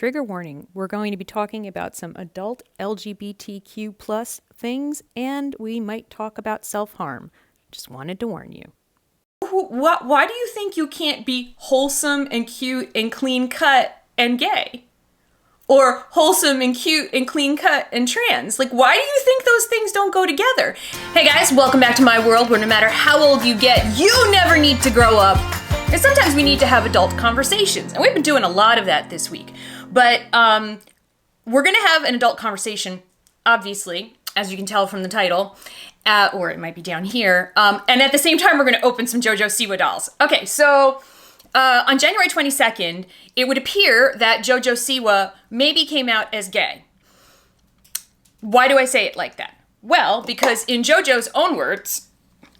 trigger warning. We're going to be talking about some adult LGBTQ plus things, and we might talk about self-harm. Just wanted to warn you. Why do you think you can't be wholesome and cute and clean cut and gay? Or wholesome and cute and clean cut and trans? Like, why do you think those things don't go together? Hey guys, welcome back to my world where no matter how old you get, you never need to grow up. And sometimes we need to have adult conversations. And we've been doing a lot of that this week. But we're going to have an adult conversation, obviously, as you can tell from the title. Or it might be down here. And at the same time, we're going to open some JoJo Siwa dolls. Okay, so on January 22nd, it would appear that JoJo Siwa maybe came out as gay. Why do I say it like that? Well, because in JoJo's own words,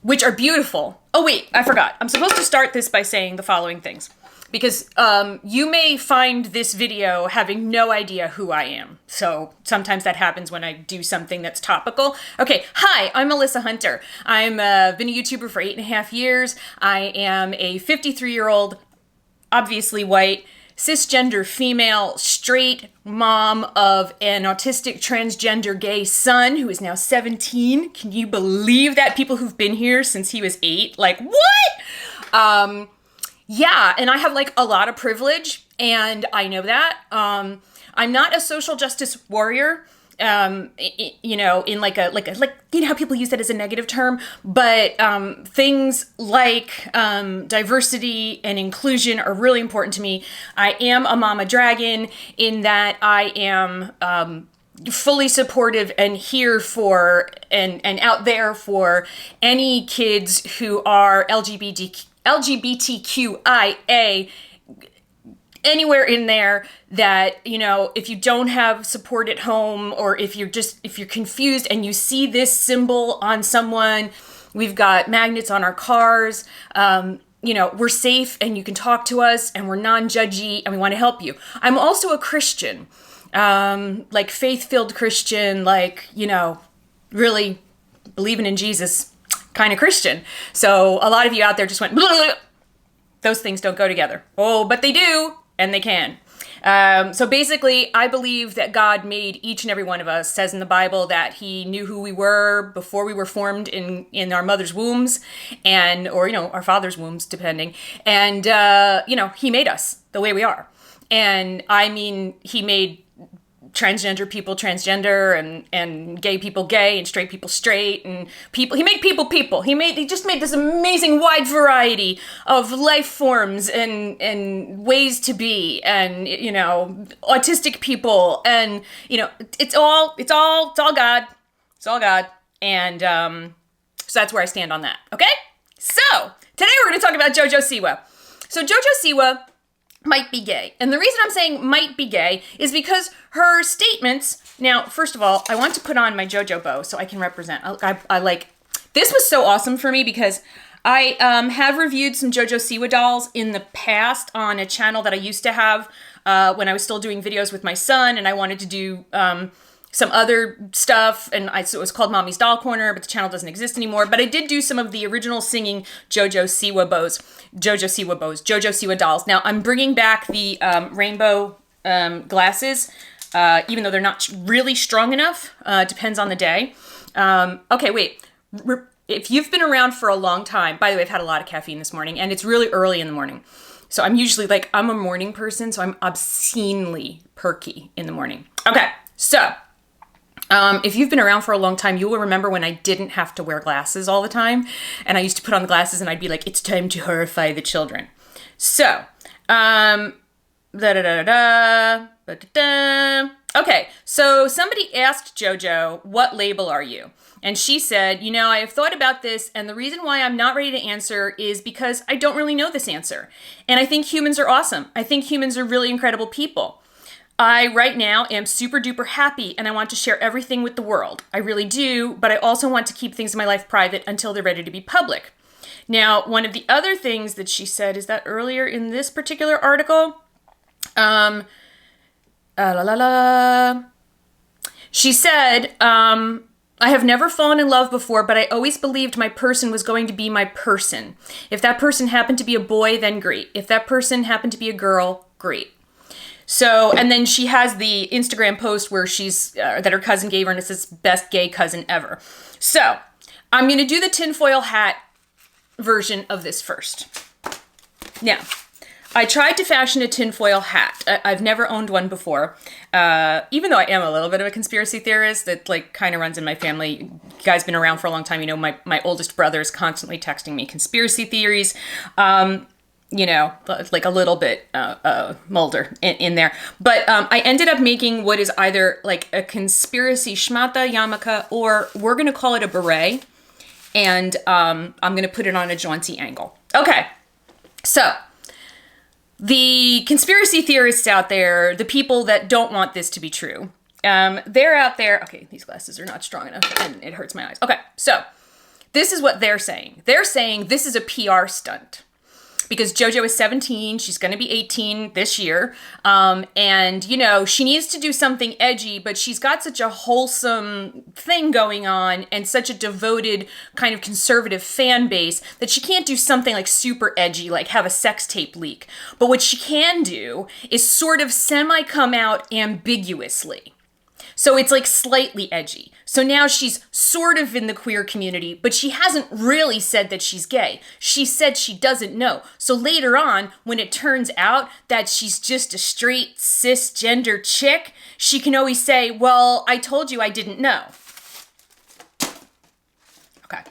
which are beautiful. Oh, wait, I forgot. I'm supposed to start this by saying the following things. Because you may find this video having no idea who I am. So sometimes that happens when I do something that's topical. Okay, hi, I'm Melissa Hunter. I've been a YouTuber for 8.5 years. I am a 53-year-old, obviously white, cisgender female, straight mom of an autistic transgender gay son who is now 17. Can you believe that? People who've been here since he was 8. Like, what? Yeah, and I have like a lot of privilege, and I know that. I'm not a social justice warrior, you know, in like you know how people use that as a negative term, but things like diversity and inclusion are really important to me. I am a mama dragon in that I am fully supportive and here for and out there for any kids who are LGBTQIA, anywhere in there that, you know, if you don't have support at home or if you're confused and you see this symbol on someone, we've got magnets on our cars, you know, we're safe and you can talk to us and we're non-judgy and we want to help you. I'm also a Christian, like faith-filled Christian, like, you know, really believing in Jesus kind of Christian. So a lot of you out there just went, blah, blah, blah. Those things don't go together. Oh, but they do, and they can. So basically, I believe that God made each and every one of us. It says in the Bible that he knew who we were before we were formed in our mother's wombs or, you know, our father's wombs, depending. And, you know, he made us the way we are. And I mean, he made transgender people transgender and gay people gay and straight people straight and people. He made people. He just made this amazing wide variety of life forms and ways to be and, you know, autistic people and, you know, it's all God. It's all God. And so that's where I stand on that. Okay? So today we're going to talk about JoJo Siwa. So JoJo Siwa might be gay. And the reason I'm saying might be gay is because her statements, now, first of all, I want to put on my JoJo bow so I can represent. I like, this was so awesome for me because I have reviewed some JoJo Siwa dolls in the past on a channel that I used to have when I was still doing videos with my son and I wanted to do some other stuff, and so it was called Mommy's Doll Corner, but the channel doesn't exist anymore. But I did do some of the original singing JoJo Siwa dolls. Now I'm bringing back the rainbow glasses, even though they're not really strong enough. Depends on the day. Okay, wait. If you've been around for a long time, by the way, I've had a lot of caffeine this morning, and it's really early in the morning. So I'm usually like, I'm a morning person, so I'm obscenely perky in the morning. Okay, so if you've been around for a long time, you will remember when I didn't have to wear glasses all the time. And I used to put on the glasses and I'd be like, it's time to horrify the children. So, okay, so somebody asked JoJo, what label are you? And she said, you know, I have thought about this, and the reason why I'm not ready to answer is because I don't really know this answer. And I think humans are awesome. I think humans are really incredible people. I, right now, am super duper happy and I want to share everything with the world. I really do, but I also want to keep things in my life private until they're ready to be public. Now, one of the other things that she said is that earlier in this particular article, she said, I have never fallen in love before, but I always believed my person was going to be my person. If that person happened to be a boy, then great. If that person happened to be a girl, great. So, and then she has the Instagram post where she's, that her cousin gave her, and it says, best gay cousin ever. So, I'm going to do the tinfoil hat version of this first. Now, I tried to fashion a tinfoil hat. I've never owned one before. Even though I am a little bit of a conspiracy theorist that like kind of runs in my family. You guys been around for a long time. You know, my oldest brother is constantly texting me conspiracy theories. You know, like a little bit Mulder in there. But I ended up making what is either like a conspiracy shmata yarmulke, or we're going to call it a beret. And I'm going to put it on a jaunty angle. Okay, so the conspiracy theorists out there, the people that don't want this to be true, they're out there. Okay, these glasses are not strong enough and it hurts my eyes. Okay, so this is what they're saying. They're saying this is a PR stunt. Because JoJo is 17, she's going to be 18 this year, and, you know, she needs to do something edgy, but she's got such a wholesome thing going on and such a devoted kind of conservative fan base that she can't do something like super edgy, like have a sex tape leak. But what she can do is sort of semi-come out ambiguously. So it's like slightly edgy. So now she's sort of in the queer community, but she hasn't really said that she's gay. She said she doesn't know. So later on, when it turns out that she's just a straight cisgender chick, she can always say, well, I told you I didn't know. Okay.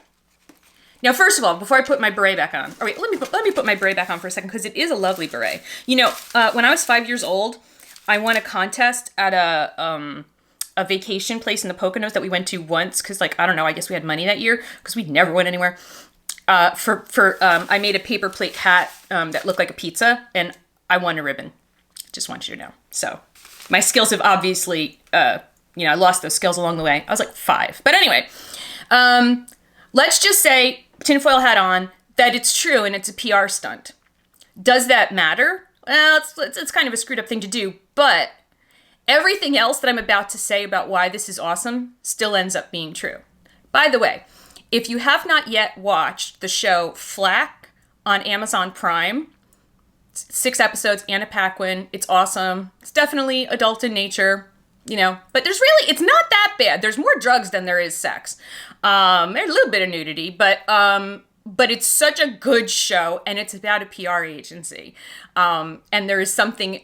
Now, first of all, before I put my beret back on, or wait, let me put my beret back on for a second, because it is a lovely beret. You know, when I was 5 years old, I won a contest at a vacation place in the Poconos that we went to once, because, like, I don't know, I guess we had money that year because we never went anywhere. I made a paper plate hat that looked like a pizza, and I won a ribbon. Just want you to know. So my skills have obviously, I lost those skills along the way. I was like 5. But anyway, let's just say, tinfoil hat on, that it's true and it's a PR stunt. Does that matter? Well, it's kind of a screwed up thing to do, but everything else that I'm about to say about why this is awesome still ends up being true. By the way, if you have not yet watched the show Flack on Amazon Prime, 6 episodes, Anna Paquin, it's awesome. It's definitely adult in nature, you know, but it's not that bad. There's more drugs than there is sex. There's a little bit of nudity, but it's such a good show, and it's about a PR agency. And there is something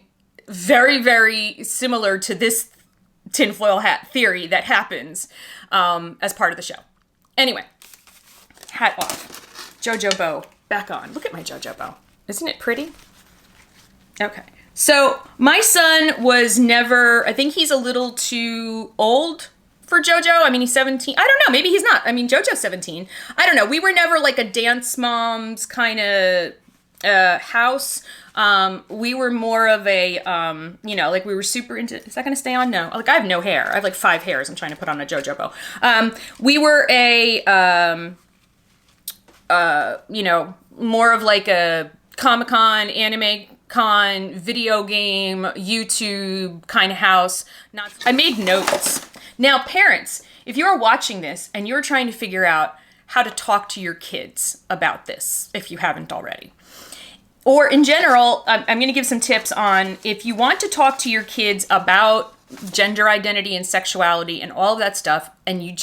very, very similar to this tinfoil hat theory that happens as part of the show. Anyway, hat off. JoJo bow back on. Look at my JoJo bow. Isn't it pretty? Okay. So my son was never, I think he's a little too old for JoJo. I mean, he's 17. I don't know. Maybe he's not. I mean, JoJo's 17. I don't know. We were never like a dance mom's kind of house. We were more of a, like we were super into, is that going to stay on? No. Like I have no hair. I have like 5 hairs I'm trying to put on a JoJo bow. We were a, more of like a Comic-Con, anime con, video game, YouTube kind of house. I made notes. Now, parents, if you're watching this and you're trying to figure out how to talk to your kids about this, if you haven't already, or in general, I'm going to give some tips on if you want to talk to your kids about gender identity and sexuality and all of that stuff, and you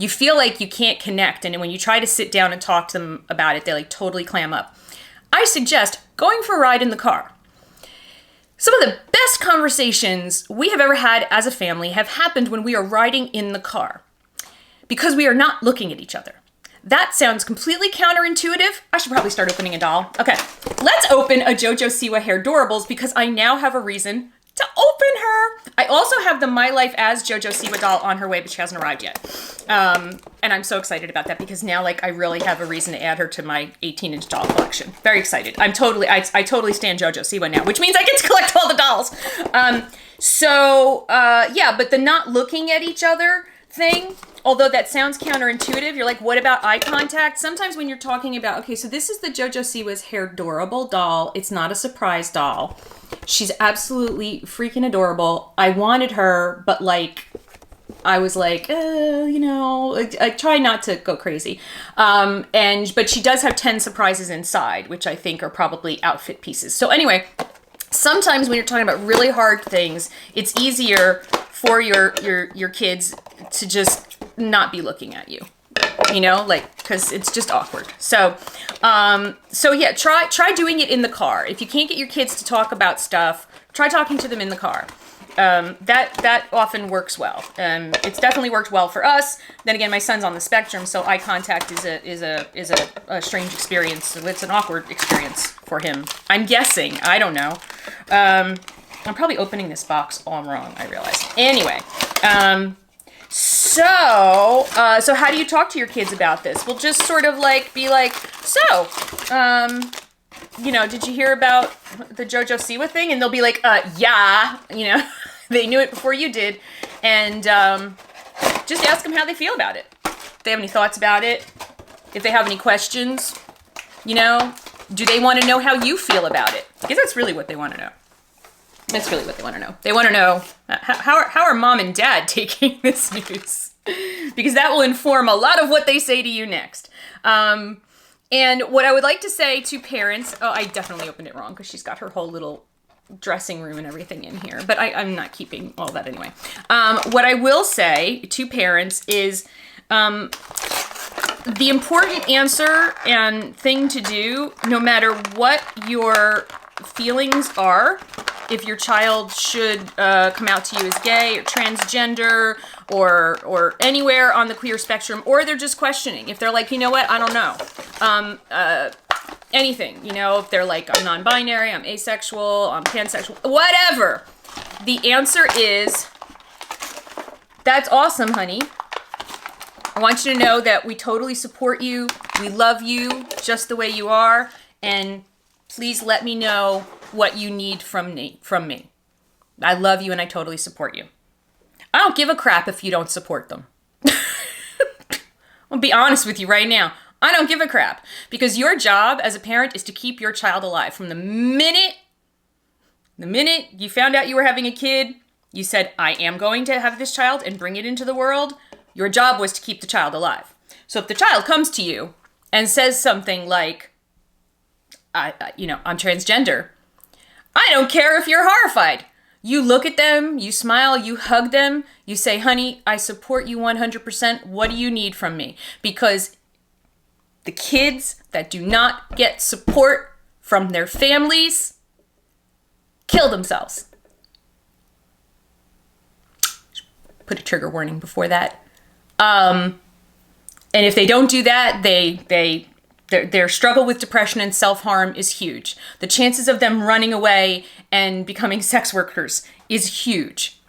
feel like you can't connect, and when you try to sit down and talk to them about it, they like totally clam up. I suggest going for a ride in the car. Some of the best conversations we have ever had as a family have happened when we are riding in the car, because we are not looking at each other. That sounds completely counterintuitive. I should probably start opening a doll. Okay, let's open a JoJo Siwa Hair Doorables, because I now have a reason to open her. I also have the My Life as JoJo Siwa doll on her way, but she hasn't arrived yet. And I'm so excited about that, because now like I really have a reason to add her to my 18-inch doll collection. Very excited. I totally stand JoJo Siwa now, which means I get to collect all the dolls. But the not looking at each other thing, although that sounds counterintuitive, you're like, what about eye contact? Sometimes when you're talking about, okay, so this is the JoJo Siwa's Hair Doorable doll. It's not a surprise doll. She's absolutely freaking adorable. I wanted her, but like, I was like, I try not to go crazy. But she does have 10 surprises inside, which I think are probably outfit pieces. So anyway, sometimes when you're talking about really hard things, it's easier for your kids to just not be looking at you. Like, because it's just awkward. So yeah, try doing it in the car. If you can't get your kids to talk about stuff, try talking to them in the car. That often works well. It's definitely worked well for us. Then again, my son's on the spectrum, so eye contact is a strange experience. It's an awkward experience for him. I'm guessing. I don't know. I'm probably opening this box all wrong, I realize. Anyway, so how do you talk to your kids about this? We'll just sort of be like, did you hear about the JoJo Siwa thing? And they'll be like, yeah, they knew it before you did. And just ask them how they feel about it. If they have any thoughts about it, if they have any questions, do they want to know how you feel about it? Because that's really what they want to know. That's really what they want to know. They want to know how are mom and dad taking this news? Because that will inform a lot of what they say to you next. And what I would like to say to parents, I definitely opened it wrong because she's got her whole little dressing room and everything in here, but I'm not keeping all that anyway. What I will say to parents is the important answer and thing to do, no matter what your feelings are, if your child should come out to you as gay or transgender or anywhere on the queer spectrum, or they're just questioning. If they're like, you know what, I don't know. Anything, if they're like, I'm non-binary, I'm asexual, I'm pansexual, whatever. The answer is, that's awesome, honey. I want you to know that we totally support you. We love you just the way you are. And please let me know what you need from me. I love you and I totally support you. I don't give a crap if you don't support them. I'll be honest with you right now. I don't give a crap, because your job as a parent is to keep your child alive. From the minute you found out you were having a kid, you said, I am going to have this child and bring it into the world. Your job was to keep the child alive. So if the child comes to you and says something like, I'm transgender, I don't care if you're horrified. You look at them, you smile, you hug them, you say, honey, I support you 100%. What do you need from me? Because the kids that do not get support from their families kill themselves. Put a trigger warning before that. And if they don't do that, their struggle with depression and self-harm is huge. The chances of them running away and becoming sex workers is huge.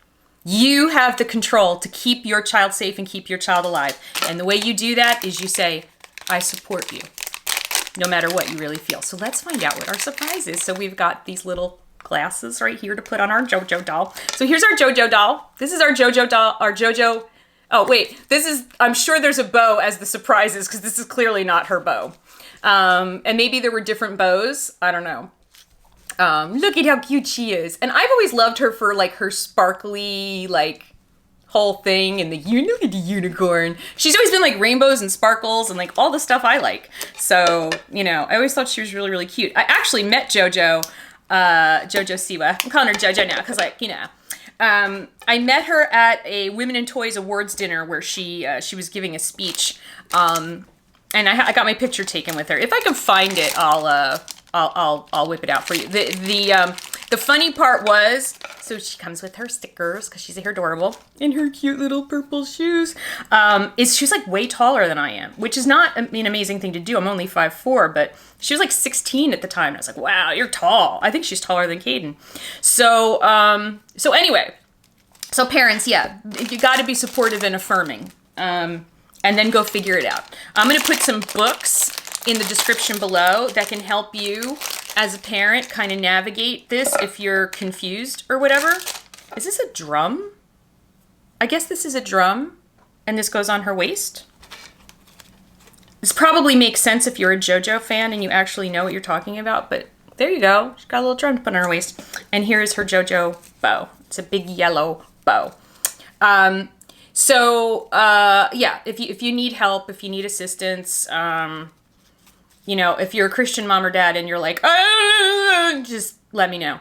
You have the control to keep your child safe and keep your child alive. And the way you do that is you say, I support you, no matter what you really feel. So let's find out what our surprise is. So we've got these little glasses right here to put on our JoJo doll. So here's our JoJo doll. This is our JoJo doll, our JoJo. Oh, wait, I'm sure there's a bow as the surprises, because this is clearly not her bow. And maybe there were different bows. I don't know. Look at how cute she is. And I've always loved her for her sparkly, whole thing, and look at the unicorn. She's always been rainbows and sparkles and all the stuff I like. So, I always thought she was really, really cute. I actually met JoJo Siwa. I'm calling her JoJo now because I met her at a Women in Toys Awards dinner where she was giving a speech, and I got my picture taken with her. If I can find it, I'll whip it out for you. The funny part was, so she comes with her stickers because she's adorable in her cute little purple shoes. She's way taller than I am, which is not an amazing thing to do. I'm only 5'4", but she was 16 at the time. And I was like, wow, you're tall. I think she's taller than Caden. So anyway, so parents, yeah, you got to be supportive and affirming, and then go figure it out. I'm going to put some books in the description below that can help you as a parent kind of navigate this if you're confused or whatever. Is this a drum? I guess this is a drum, and this goes on her waist. This probably makes sense if you're a JoJo fan and you actually know what you're talking about, but there you go. She's got a little drum to put on her waist. And here's her JoJo bow. It's a big yellow bow. Yeah, if you need help, if you need assistance, if you're a Christian mom or dad and you're like, just let me know.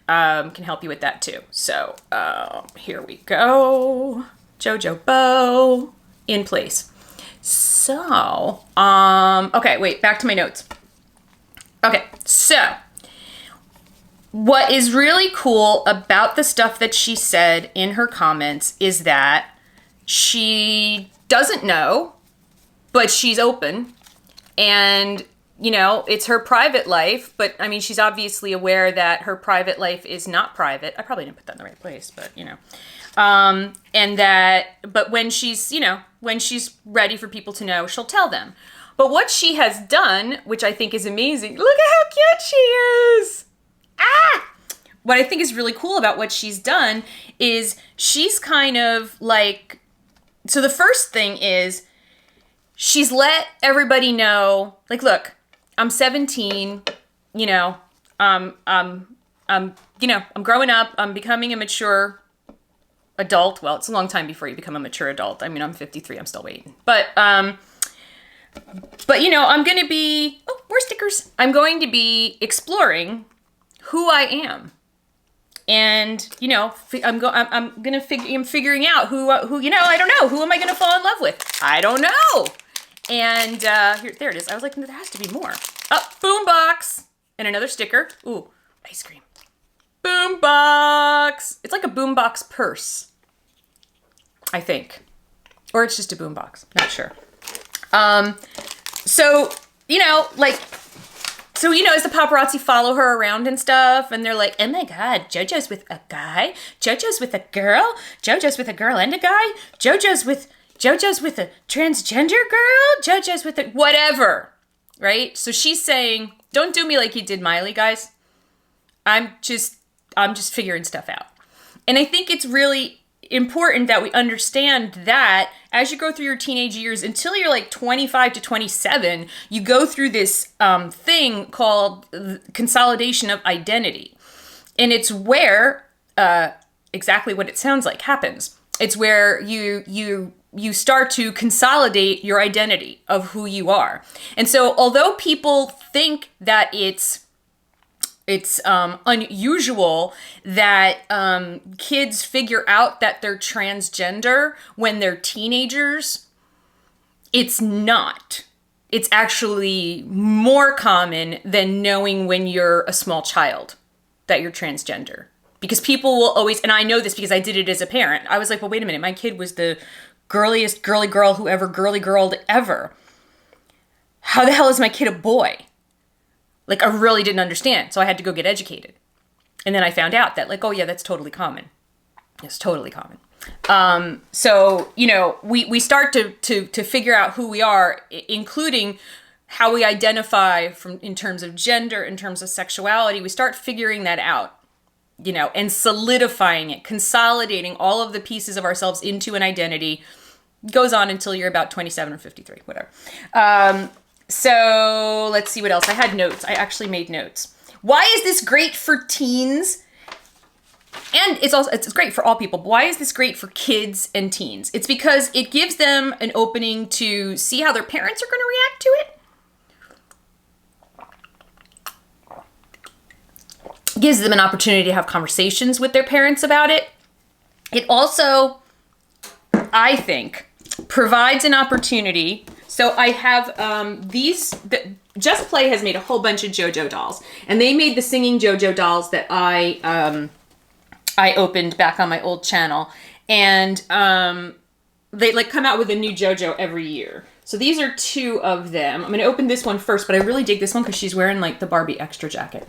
Can help you with that too. So here we go. JoJo bow in place. So, okay, wait, back to my notes. Okay, so what is really cool about the stuff that she said in her comments is that she doesn't know, but she's open. And, it's her private life, but I mean, she's obviously aware that her private life is not private. I probably didn't put that in the right place, but, but when she's ready for people to know, she'll tell them. But what she has done, which I think is amazing, look at how cute she is. What I think is really cool about what she's done is she's kind of like, so the first thing is she's let everybody know, like, look, I'm 17, I'm growing up, I'm becoming a mature adult. Well, it's a long time before you become a mature adult. I mean, I'm 53, I'm still waiting. But I'm going to be, more stickers. I'm going to be exploring who I am. And, I'm figuring out who, I don't know. Who am I going to fall in love with? I don't know. And, there it is. I was like, there has to be more. Oh, boombox. And another sticker. Ooh, ice cream. Boombox. It's like a boombox purse, I think. Or it's just a boombox. Not sure. So, as the paparazzi follow her around and stuff, and they're like, oh my God, JoJo's with a guy, JoJo's with a girl, JoJo's with a girl and a guy, JoJo's with a transgender girl, JoJo's with a whatever, right? So she's saying, don't do me like you did Miley, guys. I'm just figuring stuff out. And I think it's really important that we understand that as you go through your teenage years until you're like 25 to 27, you go through this thing called consolidation of identity. And it's where exactly what it sounds like happens. It's where you start to consolidate your identity of who you are. And so although people think that it's unusual that kids figure out that they're transgender when they're teenagers, it's not. It's actually more common than knowing when you're a small child that you're transgender. Because people will always, and I know this because I did it as a parent, I was like, well, wait a minute, my kid was the girliest girly girl who ever girly girled ever. How the hell is my kid a boy? Like, I really didn't understand, so I had to go get educated. And then I found out that, like, oh yeah, that's totally common. It's totally common. So, we start to figure out who we are, including how we identify in terms of gender, in terms of sexuality. We start figuring that out, and solidifying it, consolidating all of the pieces of ourselves into an identity. Goes on until you're about 27 or 53, whatever. So let's see what else. I had notes. I actually made notes. Why is this great for teens? And it's great for all people. But why is this great for kids and teens? It's because it gives them an opening to see how their parents are going to react to it. Gives them an opportunity to have conversations with their parents about it. It also, I think, provides an opportunity. So I have Just Play has made a whole bunch of JoJo dolls, and they made the singing JoJo dolls that I opened back on my old channel, and they like come out with a new JoJo every year. So these are two of them. I'm gonna open this one first, but I really dig this one because she's wearing like the Barbie extra jacket.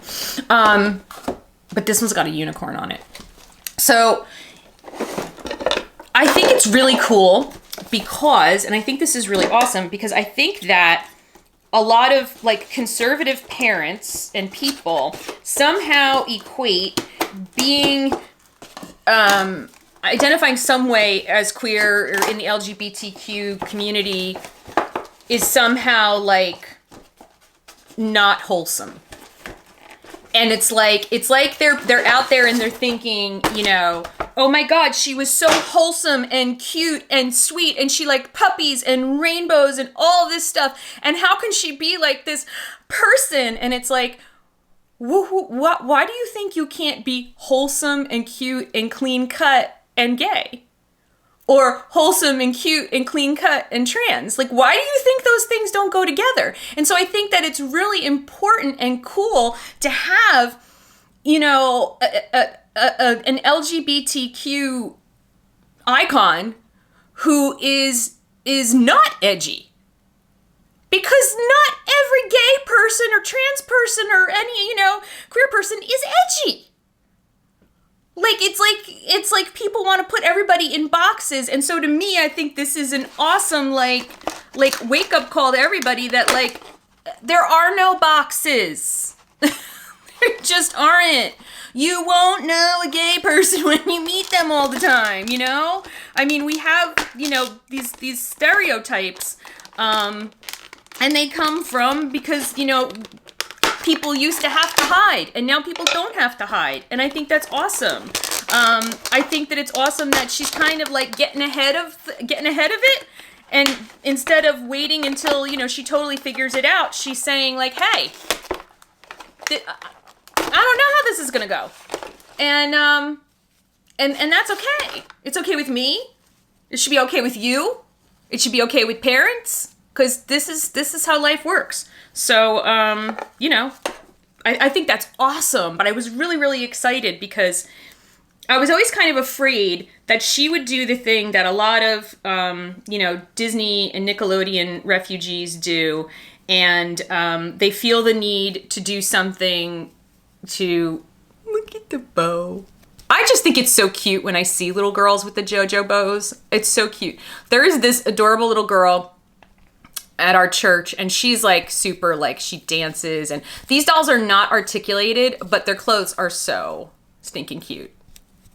But this one's got a unicorn on it. So I think it's really cool because, and I think this is really awesome because I think that a lot of like conservative parents and people somehow equate being, identifying some way as queer or in the LGBTQ community is somehow like not wholesome. And it's like they're out there and they're thinking, you know, oh my God, she was so wholesome and cute and sweet, and she liked puppies and rainbows and all this stuff. And how can she be like this person? And it's like, what? Why do you think you can't be wholesome and cute and clean cut and gay? Or wholesome and cute and clean cut and trans? Like, why do you think those things don't go together? And so I think that it's really important and cool to have, you know, an LGBTQ icon who is not edgy. Because not every gay person or trans person or any, you know, queer person is edgy. It's like people want to put everybody in boxes. And so to me, I think this is an awesome, like wake up call to everybody that, like, there are no boxes. There just aren't. You won't know a gay person when you meet them all the time, you know? I mean, we have, you know, these stereotypes, and they come from because, you know, people used to have to hide, and now people don't have to hide. And I think that's awesome. I think that it's awesome that she's kind of like getting ahead of it. And instead of waiting until, you know, she totally figures it out, she's saying like, hey, I don't know how this is going to go. And that's okay. It's okay with me. It should be okay with you. It should be okay with parents. Because this is how life works. So, you know, I think that's awesome. But I was really, really excited because I was always kind of afraid that she would do the thing that a lot of, you know, Disney and Nickelodeon refugees do. And they feel the need to do something to look at the bow. I just think it's so cute when I see little girls with the JoJo bows. It's so cute. There is this adorable little girl at our church, and she's like super, like, she dances, and these dolls are not articulated, but their clothes are so stinking cute.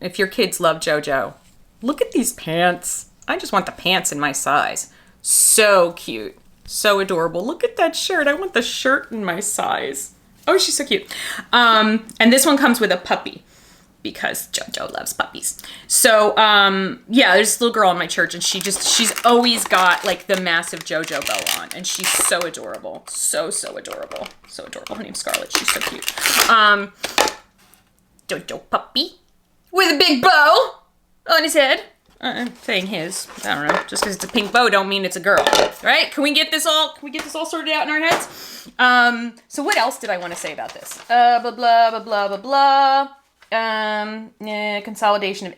If your kids love JoJo, look at these pants. I just want the pants in my size. So cute. So adorable. Look at that shirt. I want the shirt in my size. Oh, she's so cute. And this one comes with a puppy because JoJo loves puppies. So, yeah, there's this little girl in my church, and she's always got like the massive JoJo bow on, and she's so adorable. So adorable. So adorable. Her name's Scarlett. She's so cute. JoJo puppy with a big bow on his head. I'm saying his. I don't know. Just because it's a pink bow don't mean it's a girl, right? Can we get this all sorted out in our heads? So what else did I want to say about this? Blah blah blah blah blah blah. Consolidation of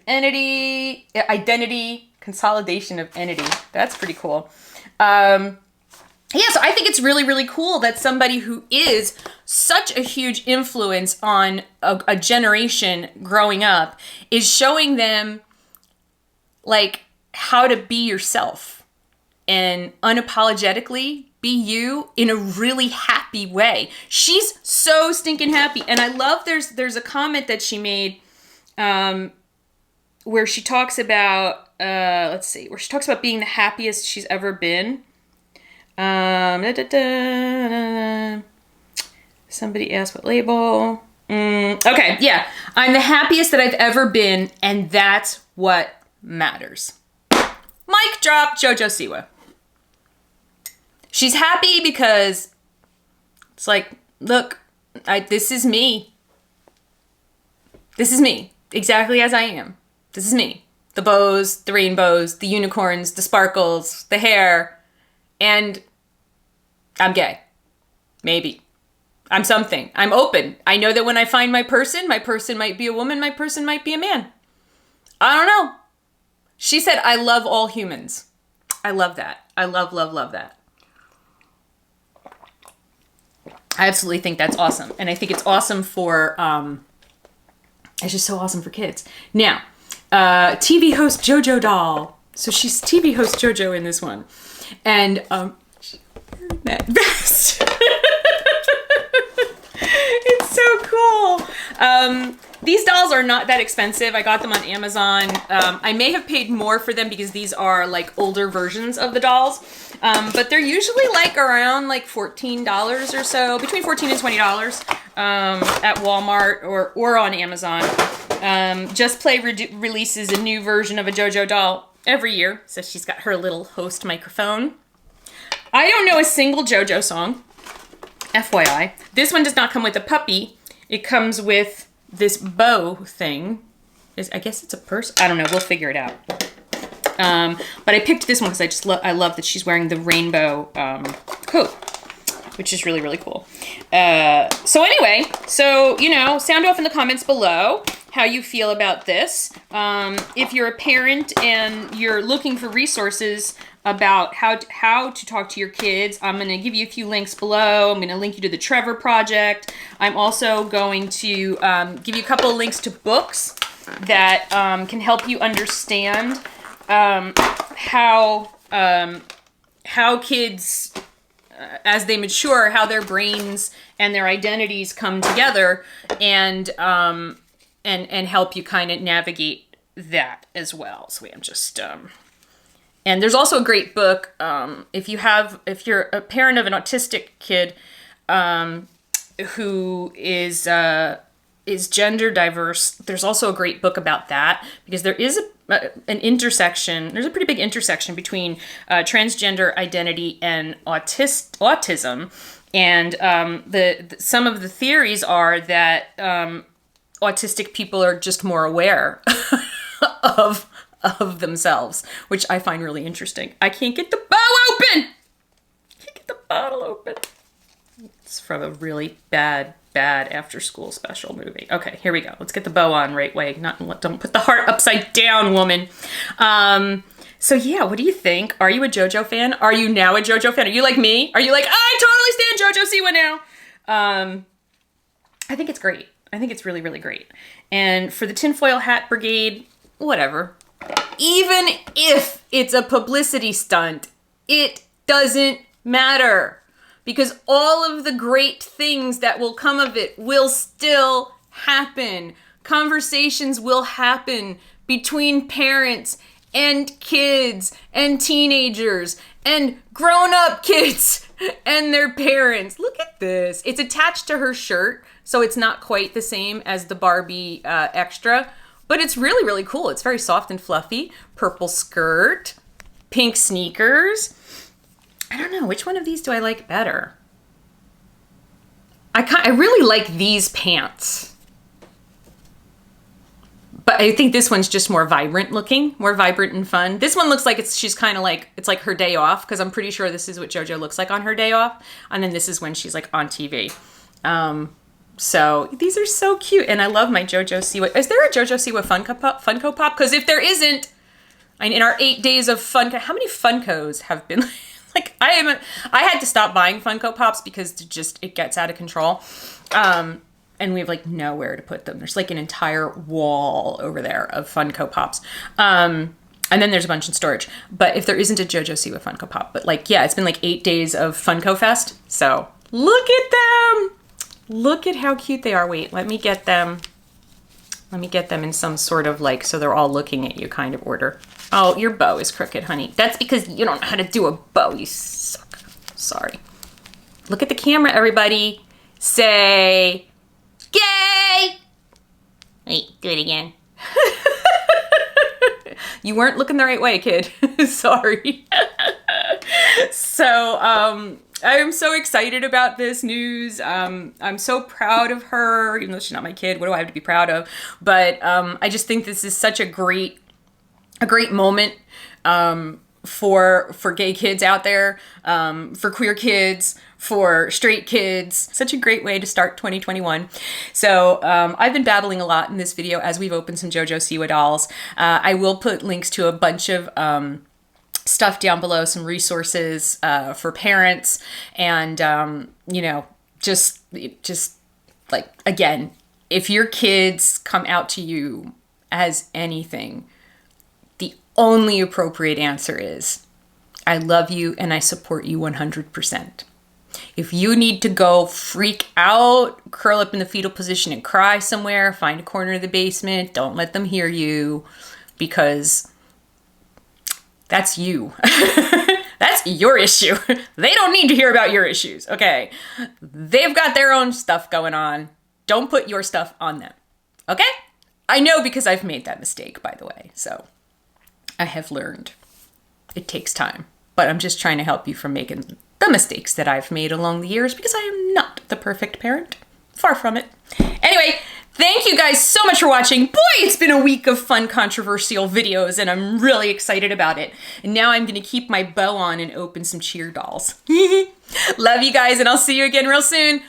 identity, consolidation of entity. That's pretty cool. Yeah, so I think it's really, really cool that somebody who is such a huge influence on a generation growing up is showing them, like, how to be yourself and unapologetically be you in a really happy way. She's so stinking happy. And I love there's a comment that she made where she talks about, where she talks about being the happiest she's ever been. Somebody asked what label. Okay, yeah. I'm the happiest that I've ever been, and that's what matters. Mic drop, JoJo Siwa. She's happy because it's like, look, this is me. This is me, exactly as I am. This is me. The bows, the rainbows, the unicorns, the sparkles, the hair, and I'm gay. Maybe. I'm something. I'm open. I know that when I find my person might be a woman, my person might be a man. I don't know. She said, I love all humans. I love that. I love that. I absolutely think that's awesome. And I think it's awesome for, it's just so awesome for kids. Now, TV host JoJo doll. So she's TV host JoJo in this one. And, she's wearing that vest. It's so cool. These dolls are not that expensive. I got them on Amazon. I may have paid more for them because these are like older versions of the dolls. But they're usually like around like $14 or so, between $14 and $20 at Walmart or on Amazon. Just Play releases a new version of a JoJo doll every year. So she's got her little host microphone. I don't know a single JoJo song, FYI. This one does not come with a puppy. It comes with this bow thing. I guess it's a purse. I don't know. We'll figure it out. But I picked this one because I love that she's wearing the rainbow coat, which is really, really cool. So anyway, sound off in the comments below how you feel about this. If you're a parent and you're looking for resources about how to talk to your kids, I'm going to give you a few links below. I'm going to link you to the Trevor Project. I'm also going to give you a couple of links to books that can help you understand how kids, as they mature, how their brains and their identities come together, and help you kind of navigate that as well. So I'm just and there's also a great book if you're a parent of an autistic kid who is gender diverse. There's also a great book about that, because there is an intersection. There's a pretty big intersection between transgender identity and autism, and some of the theories are that autistic people are just more aware of themselves, which I find really interesting. I can't get the bow open. Can't get the bottle open. It's from a really bad after school special movie. Okay, here we go. Let's get the bow on right way. Don't put the heart upside down, woman. So yeah, what do you think? Are you a JoJo fan? Are you now a JoJo fan? Are you like me? Are you like, I totally stand JoJo Siwa now? I think it's great. I think it's really, really great. And for the tinfoil hat brigade, whatever. Even if it's a publicity stunt, it doesn't matter, because all of the great things that will come of it will still happen. Conversations will happen between parents and kids and teenagers and grown-up kids and their parents. Look at this. It's attached to her shirt, so it's not quite the same as the Barbie extra, but it's really, really cool. It's very soft and fluffy. Purple skirt, pink sneakers. I don't know, which one of these do I like better? I really like these pants. But I think this one's just more vibrant looking, more vibrant and fun. This one looks like she's kind of like, it's like her day off, because I'm pretty sure this is what JoJo looks like on her day off. And then this is when she's like on TV. So these are so cute. And I love my JoJo Siwa. Is there a JoJo Siwa Funko Pop? Because if there isn't, in our 8 days of Funko, how many Funkos have been like, I had to stop buying Funko Pops because it gets out of control. And we have like nowhere to put them. There's like an entire wall over there of Funko Pops. And then there's a bunch in storage. But if there isn't a JoJo Siwa Funko Pop, but like, yeah, it's been like 8 days of Funko Fest. So look at them. Look at how cute they are. Wait, let me get them in some sort of like, so they're all looking at you kind of order. Oh, your bow is crooked, honey. That's because you don't know how to do a bow. You suck. Sorry. Look at the camera, everybody. Say, yay! Wait, do it again. You weren't looking the right way, kid. Sorry. So, I am so excited about this news. I'm so proud of her, even though she's not my kid. What do I have to be proud of? But I just think this is such a great moment for gay kids out there, for queer kids, for straight kids. Such a great way to start 2021. So I've been babbling a lot in this video as we've opened some JoJo Siwa dolls. I will put links to a bunch of stuff down below, some resources for parents, and just like, again, if your kids come out to you as anything, the only appropriate answer is, I love you and I support you 100%. If you need to go freak out, curl up in the fetal position and cry somewhere, find a corner of the basement, don't let them hear you, because that's you. That's your issue. They don't need to hear about your issues, okay? They've got their own stuff going on. Don't put your stuff on them, okay? I know, because I've made that mistake, by the way, so I have learned. It takes time, but I'm just trying to help you from making the mistakes that I've made along the years, because I am not the perfect parent. Far from it. Anyway, thank you guys so much for watching. Boy, it's been a week of fun, controversial videos, and I'm really excited about it. And now I'm gonna keep my bow on and open some cheer dolls. Love you guys, and I'll see you again real soon.